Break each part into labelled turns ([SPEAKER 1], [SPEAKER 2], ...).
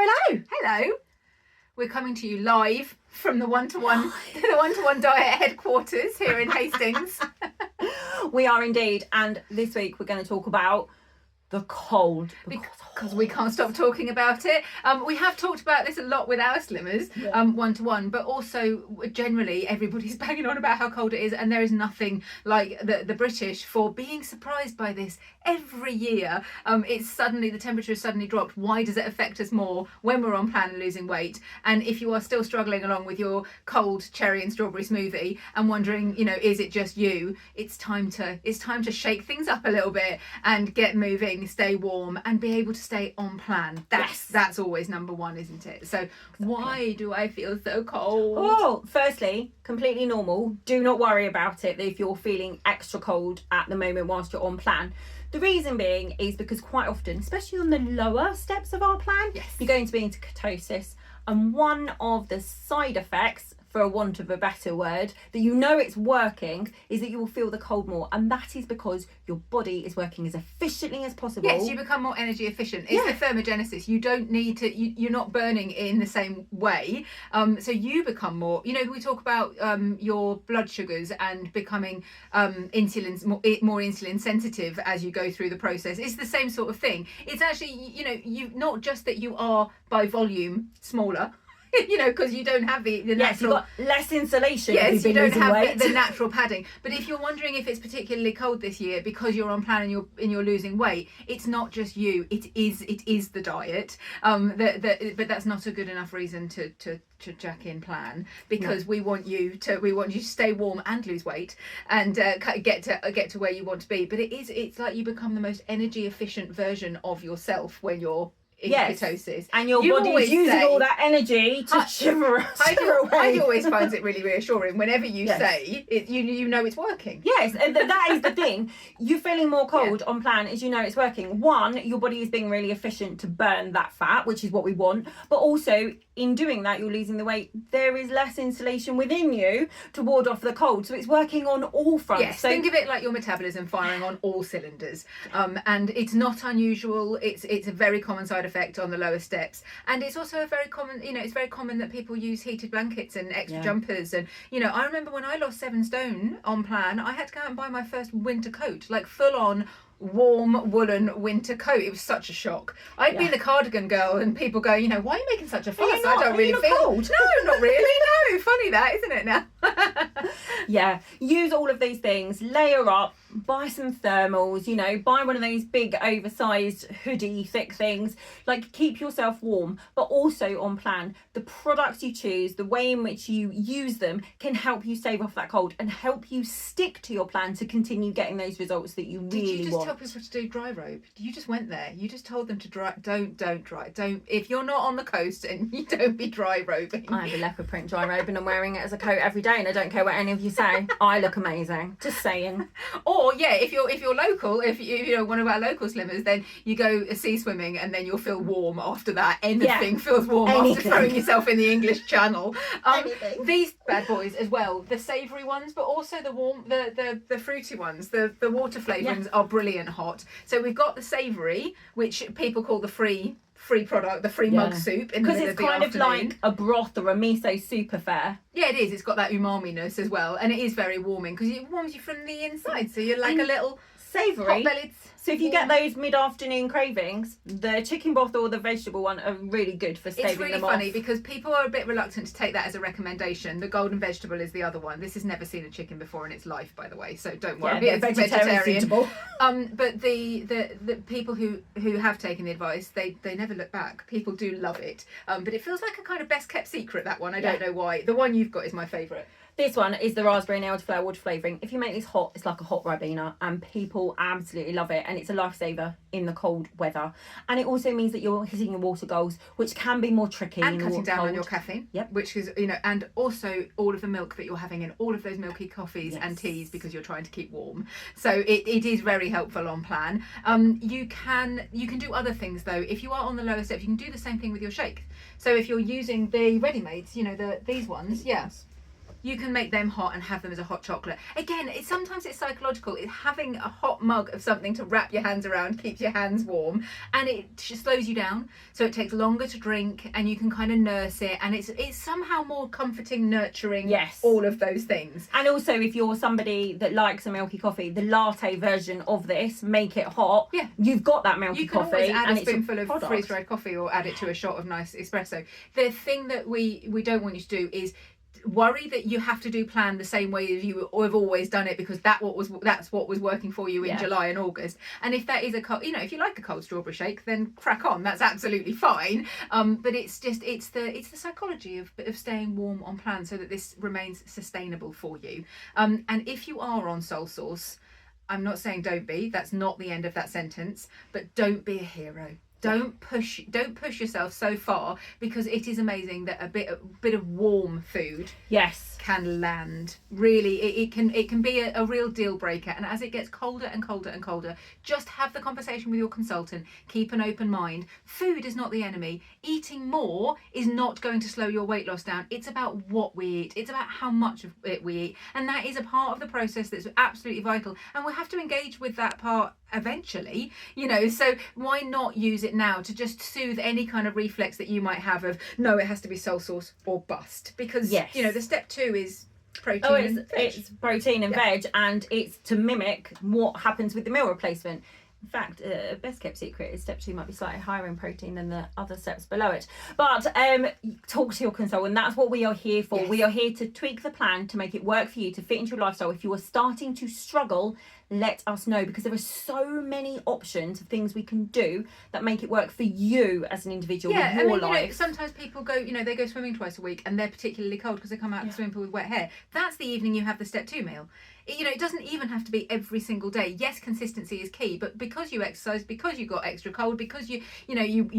[SPEAKER 1] hello.
[SPEAKER 2] Hello. We're coming to you live from the one-to-one diet headquarters here in Hastings.
[SPEAKER 1] We are indeed, and this week we're going to talk about the cold.
[SPEAKER 2] Because we can't stop talking about it. We have talked about this a lot with our slimmers, one-to-one, but also generally everybody's banging on about how cold it is, and there is nothing like the British for being surprised by this every year. The temperature has suddenly dropped. Why does it affect us more when we're on plan and losing weight? And if you are still struggling along with your cold cherry and strawberry smoothie and wondering, is it just you? It's time to shake things up a little bit and get moving, stay warm, and be able to stay on plan. That's always number one, isn't it? So why do I feel so cold?
[SPEAKER 1] Oh, firstly, completely normal. Do not worry about it if you're feeling extra cold at the moment whilst you're on plan. The reason being is because quite often, especially on the lower steps of our plan, you're going to be into ketosis. And one of the side effects, for a want of a better word, that it's working, is that you will feel the cold more. And that is because your body is working as efficiently as possible.
[SPEAKER 2] Yes, you become more energy efficient. It's the thermogenesis. You don't need to, you're not burning in the same way. So you become more, we talk about your blood sugars and becoming more insulin sensitive as you go through the process. It's the same sort of thing. It's actually, you not just that you are by volume smaller, because you don't have the natural...
[SPEAKER 1] Yes, you've got less insulation.
[SPEAKER 2] Yes, you don't have the natural padding. But if you're wondering if it's particularly cold this year because you're on plan and you're losing weight, it's not just you. It is the diet. But that's not a good enough reason to jack in plan, because we want you to stay warm and lose weight and get to where you want to be. But it's like you become the most energy efficient version of yourself when you're in ketosis,
[SPEAKER 1] and your body's using all that energy to shiver away.
[SPEAKER 2] Heidi always finds it really reassuring whenever you say it, it's working.
[SPEAKER 1] Yes, and that is the thing. You're feeling more cold on plan as it's working. One, your body is being really efficient to burn that fat, which is what we want, but also in doing that you're losing the weight. There is less insulation within you to ward off the cold, so it's working on all fronts.
[SPEAKER 2] Yes, think of it like your metabolism firing on all cylinders, and it's not unusual. It's a very common side effect on the lower steps, and it's also a very common it's very common that people use heated blankets and extra jumpers. And I remember when I lost 7 stone on plan, I had to go out and buy my first winter coat, like full on warm woolen winter coat. It was such a shock. I'd be the cardigan girl and people go, why are you making such a fuss? I don't really feel
[SPEAKER 1] cold.
[SPEAKER 2] No, not really. No, funny that, isn't it now?
[SPEAKER 1] Use all of these things, layer up, buy some thermals, buy one of those big oversized hoodie thick things, like keep yourself warm. But also on plan, the products you choose, the way in which you use them can help you stave off that cold and help you stick to your plan to continue getting those results that you really want.
[SPEAKER 2] Tell people to do dry robe. You just went there. You just told them to dry. Don't dry. Don't. If you're not on the coast, and you don't be dry robing.
[SPEAKER 1] I have a leopard print dry robe and I'm wearing it as a coat every day, and I don't care what any of you say. I look amazing. Just saying.
[SPEAKER 2] Or if you're local, if you're one of our local slimmers, then you go sea swimming and then you'll feel warm after that. Anything feels warm after throwing yourself in the English Channel. These bad boys as well, the savoury ones, but also the warm, the fruity ones, the water flavourings are brilliant hot. So we've got the savoury, which people call the free product, the free mug soup in the middle of the afternoon. Because it's kind of like a broth or a miso soup affair. Yeah, it is. It's got that umami-ness as well, and it is very warming because it warms you from the inside. So you're like a little
[SPEAKER 1] savoury.
[SPEAKER 2] Hot-bellied.
[SPEAKER 1] So if you get those mid-afternoon cravings, the chicken broth or the vegetable one are really good for staving them off.
[SPEAKER 2] It's really funny because people are a bit reluctant to take that as a recommendation. The golden vegetable is the other one. This has never seen a chicken before in its life, by the way, so don't worry.
[SPEAKER 1] It's vegetarian.
[SPEAKER 2] But the people who have taken the advice, they never look back. People do love it. But it feels like a kind of best kept secret, that one. I don't know why. The one you've got is my favourite.
[SPEAKER 1] This one is the raspberry and elderflower water flavouring. If you make this hot, it's like a hot Ribena, and people absolutely love it, and it's a lifesaver in the cold weather. And it also means that you're hitting your water goals, which can be more tricky.
[SPEAKER 2] And cutting down on your caffeine.
[SPEAKER 1] Yep.
[SPEAKER 2] Which is, and also all of the milk that you're having in all of those milky coffees and teas because you're trying to keep warm. So it is very helpful on plan. You can do other things though. If you are on the lower steps, you can do the same thing with your shake. So if you're using the ready-mades, these ones, you can make them hot and have them as a hot chocolate. Again, sometimes it's psychological. It's having a hot mug of something to wrap your hands around, keeps your hands warm, and it just slows you down. So it takes longer to drink, and you can kind of nurse it, and it's somehow more comforting, nurturing.
[SPEAKER 1] Yes.
[SPEAKER 2] All of those things.
[SPEAKER 1] And also, if you're somebody that likes a milky coffee, the latte version of this, make it hot.
[SPEAKER 2] Yeah.
[SPEAKER 1] You've got that milky
[SPEAKER 2] You can
[SPEAKER 1] coffee.
[SPEAKER 2] always add
[SPEAKER 1] and
[SPEAKER 2] a spoonful of
[SPEAKER 1] product.
[SPEAKER 2] freeze-dried coffee or add it to a shot of nice espresso. The thing that we don't want you to do is worry that you have to do plan the same way as you have always done it, because that's what was working for you in July and August. And if that is if you like a cold strawberry shake, then crack on, that's absolutely fine. But it's the psychology of staying warm on plan so that this remains sustainable for you. And if you are on Soul Source, I'm not saying don't be, that's not the end of that sentence, but don't be a hero. Don't push yourself so far, because it is amazing that a bit of warm food can land. Really, it can be a real deal breaker. And as it gets colder and colder and colder, just have the conversation with your consultant. Keep an open mind. Food is not the enemy. Eating more is not going to slow your weight loss down. It's about what we eat. It's about how much of it we eat, and that is a part of the process that's absolutely vital. And we have to engage with that part eventually, so why not use it now to just soothe any kind of reflex that you might have of, no, it has to be Soul Source or bust, because the step 2 is protein and veg.
[SPEAKER 1] It's protein and veg, and it's to mimic what happens with the meal replacement. In fact, best kept secret is step 2 might be slightly higher in protein than the other steps below it. But talk to your consultant. That's what we are here for. Yes. We are here to tweak the plan to make it work for you, to fit into your lifestyle. If you are starting to struggle, let us know, because there are so many options of things we can do that make it work for you as an individual with your life.
[SPEAKER 2] Sometimes people go, they go swimming twice a week and they're particularly cold because they come out of the swimming pool with wet hair. That's the evening you have the step 2 meal. It doesn't even have to be every single day. Yes, consistency is key, but because you exercise, because you got extra cold, because you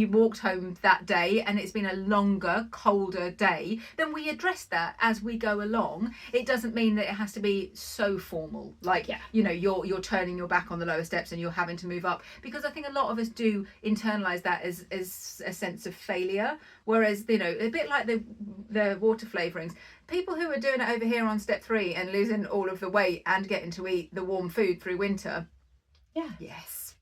[SPEAKER 2] walked home that day and it's been a longer, colder day, then we address that as we go along. It doesn't mean that it has to be so formal, like you're turning your back on the lower steps and you're having to move up, because I think a lot of us do internalize that as a sense of failure. Whereas a bit like the water flavorings, people who are doing it over here on step 3 and losing all of the weight and getting to eat the warm food through winter,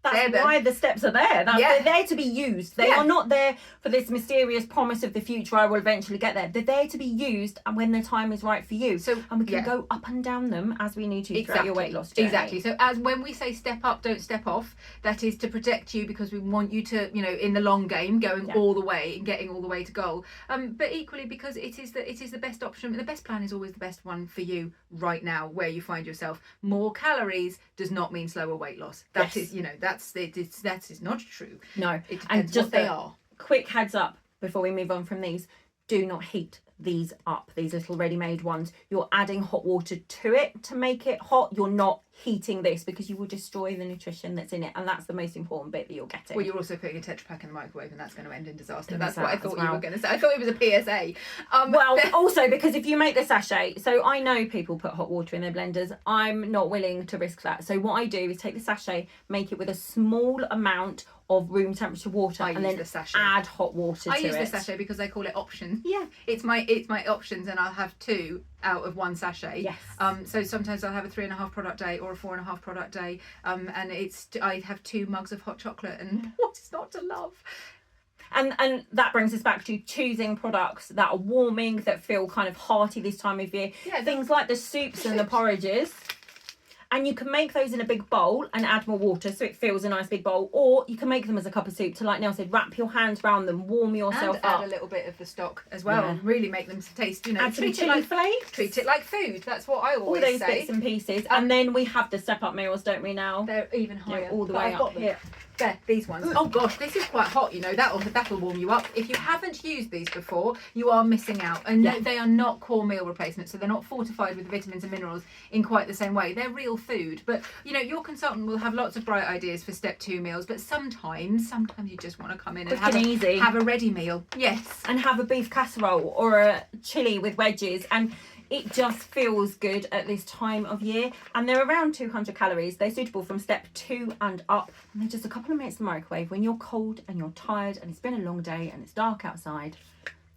[SPEAKER 1] that's why the steps are there. They're there to be used. They are not there for this mysterious promise of the future, I will eventually get there. They're there to be used, and when the time is right for you. And we can go up and down them as we need to throughout your weight loss journey.
[SPEAKER 2] Exactly. So as when we say step up, don't step off, that is to protect you, because we want you to, in the long game, going all the way and getting all the way to goal. But equally, because it is the best option. The best plan is always the best one for you right now, where you find yourself. More calories does not mean slower weight loss. That is, that is not true.
[SPEAKER 1] No,
[SPEAKER 2] it depends what they are.
[SPEAKER 1] Quick heads up before we move on from these: do not heat these up. These little ready-made ones, you're adding hot water to it to make it hot. You're not heating this, because you will destroy the nutrition that's in it, and that's the most important bit that you're getting.
[SPEAKER 2] Well, you're also putting a Tetra Pak in the microwave, and that's going to end in disaster. That's what I thought you were going to say. I thought it was a PSA.
[SPEAKER 1] Also, because if you make the sachet, so I know people put hot water in their blenders. I'm not willing to risk that. So what I do is take the sachet, make it with a small amount of room temperature water, and then add hot water to it.
[SPEAKER 2] I use the sachet because they call it option. Yeah, it's my options, and I'll have 2 out of 1 sachet.
[SPEAKER 1] Yes.
[SPEAKER 2] So sometimes I'll have a 3.5 product day or a 4.5 product day. And I have 2 mugs of hot chocolate, and what is not to love?
[SPEAKER 1] And that brings us back to choosing products that are warming, that feel kind of hearty this time of year. Yeah, things like the soups and the porridges. And you can make those in a big bowl and add more water so it feels a nice big bowl. Or you can make them as a cup of soup to, like Nelle said, wrap your hands around them, warm yourself
[SPEAKER 2] and
[SPEAKER 1] up.
[SPEAKER 2] Add a little bit of the stock as well. Yeah. Really make them taste,
[SPEAKER 1] add some chili flakes.
[SPEAKER 2] Treat it like food. That's what I always
[SPEAKER 1] say. All those bits and pieces. And then we have the step-up meals, don't we, now?
[SPEAKER 2] They're even higher.
[SPEAKER 1] All the way up here.
[SPEAKER 2] There, these ones. Oh gosh, this is quite hot, that'll warm you up. If you haven't used these before, you are missing out. And no, they are not core meal replacements, so they're not fortified with vitamins and minerals in quite the same way. They're real food. But your consultant will have lots of bright ideas for step 2 meals, but sometimes you just want to come in and have a ready meal. Yes.
[SPEAKER 1] And have a beef casserole or a chili with wedges, and it just feels good at this time of year. And they're around 200 calories. They're suitable from step 2 and up. And they're just a couple of minutes in the microwave when you're cold and you're tired and it's been a long day and it's dark outside.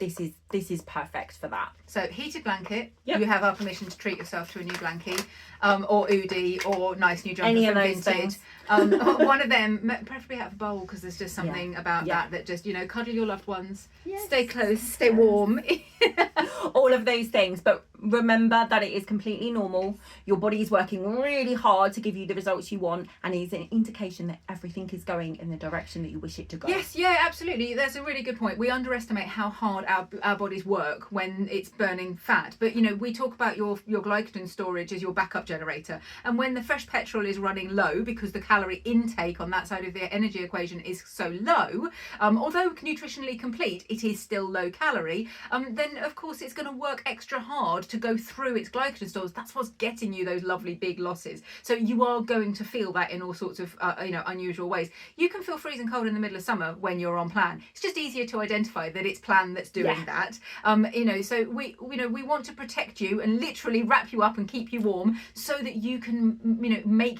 [SPEAKER 1] this is perfect for that.
[SPEAKER 2] So heated blanket,
[SPEAKER 1] Yep.
[SPEAKER 2] you have our permission to treat yourself to a new blankie, or Oodie, or nice new jumper
[SPEAKER 1] Any of
[SPEAKER 2] from
[SPEAKER 1] those
[SPEAKER 2] Vinted.
[SPEAKER 1] things.
[SPEAKER 2] One of them, preferably out of a bowl, because there's just something about
[SPEAKER 1] Yeah.
[SPEAKER 2] that just, you know, cuddle your loved ones,
[SPEAKER 1] Yes.
[SPEAKER 2] stay close, stay warm.
[SPEAKER 1] All of those things, but remember that it is completely normal. Your body is working really hard to give you the results you want, and it is an indication that everything is going in the direction that you wish it to go.
[SPEAKER 2] Yes, yeah, absolutely. That's a really good point. We underestimate how hard our bodies work when it's burning fat. But, you know, we talk about your glycogen storage as your backup generator. And when the fresh petrol is running low, because the calorie intake on that side of the energy equation is so low, although nutritionally complete, it is still low calorie, then of course it's going to work extra hard to go through its glycogen stores. That's what's getting you those lovely big losses. So you are going to feel that in all sorts of unusual ways. You can feel freezing cold in the middle of summer when you're on plan. It's just easier to identify that it's plan that's doing that. So we want to protect you and literally wrap you up and keep you warm so that you can make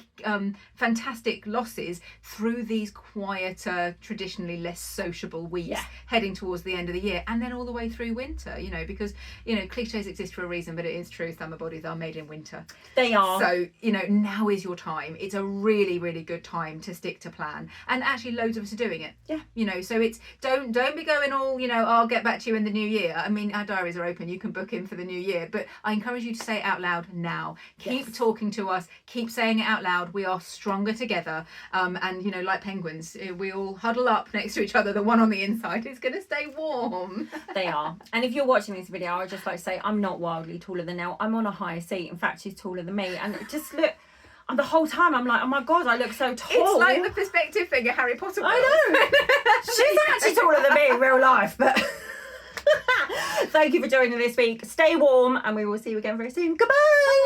[SPEAKER 2] fantastic losses through these quieter, traditionally less sociable weeks heading towards the end of the year, and then all the way through winter, because cliches exist for a reason, but it is true, summer bodies are made in winter.
[SPEAKER 1] They are.
[SPEAKER 2] So now is your time. It's a really, really good time to stick to plan, and actually loads of us are doing it. So it's don't be going all I'll get back to you in the new year. I mean, our diaries are open, you can book in for the new year, but I encourage you to say it out loud now. Keep talking to us, keep saying it out loud. We are stronger together, and like penguins, we all huddle up next to each other. The one on the inside is going to stay warm.
[SPEAKER 1] They are. And if you're watching this video, I'd just like to say I'm not wildly taller than Nelle. I'm on a higher seat. In fact, she's taller than me, and just look. And the whole time I'm like, oh my god, I look so tall.
[SPEAKER 2] It's like the perspective thing at Harry Potter.
[SPEAKER 1] I know. She's actually taller than me in real life, but thank you for joining this week. Stay warm, and we will see you again very soon. Goodbye.